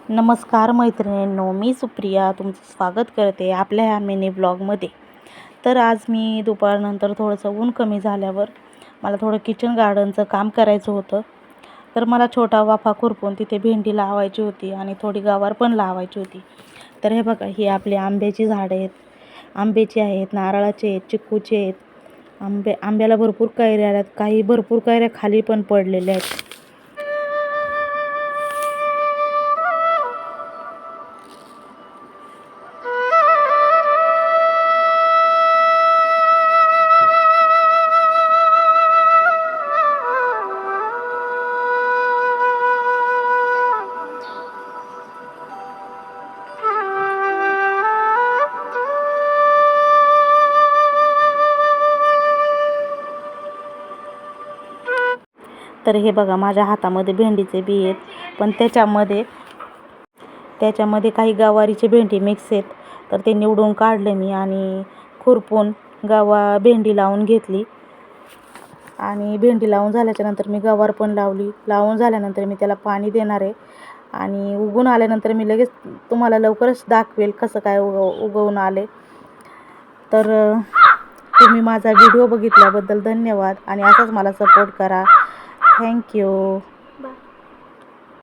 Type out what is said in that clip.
नमस्कार मैत्रिणींनो, मी सुप्रिया तुमचं स्वागत करते आपल्या ह्या मिनी ब्लॉगमध्ये. तर आज मी दुपारनंतर थोडंसं ऊन कमी झाल्यावर मला थोडं किचन गार्डनचं काम करायचं होतं. तर मला छोटा वाफा खुरपून तिथे भेंडी लावायची होती आणि थोडी गवार पण लावायची होती. तर हे बघा, ही आपली आंब्याची झाडं आहेत. आंब्याची आहेत, नारळाचे आहेत, चिक्कूचे आहेत. आंब्याला भरपूर कैऱ्या आल्यात, काही भरपूर कैऱ्या खाली पण पडलेल्या आहेत. तर हे बघा, माझ्या हातामध्ये भेंडीचे बी आहेत, पण त्याच्यामध्ये काही गवारीचे भेंडी मिक्स आहेत. तर ते निवडून काढले मी आणि खुरपून भेंडी लावून घेतली. आणि भेंडी लावून झाल्याच्यानंतर मी गवार पण लावून झाल्यानंतर मी त्याला पाणी देणार आहे. आणि उगवून आल्यानंतर मी लगेच तुम्हाला लवकरच दाखवेल कसं काय उगवून आले. तर तुम्ही माझा व्हिडिओ बघितल्याबद्दल धन्यवाद आणि असाच मला सपोर्ट करा. थँक्यू.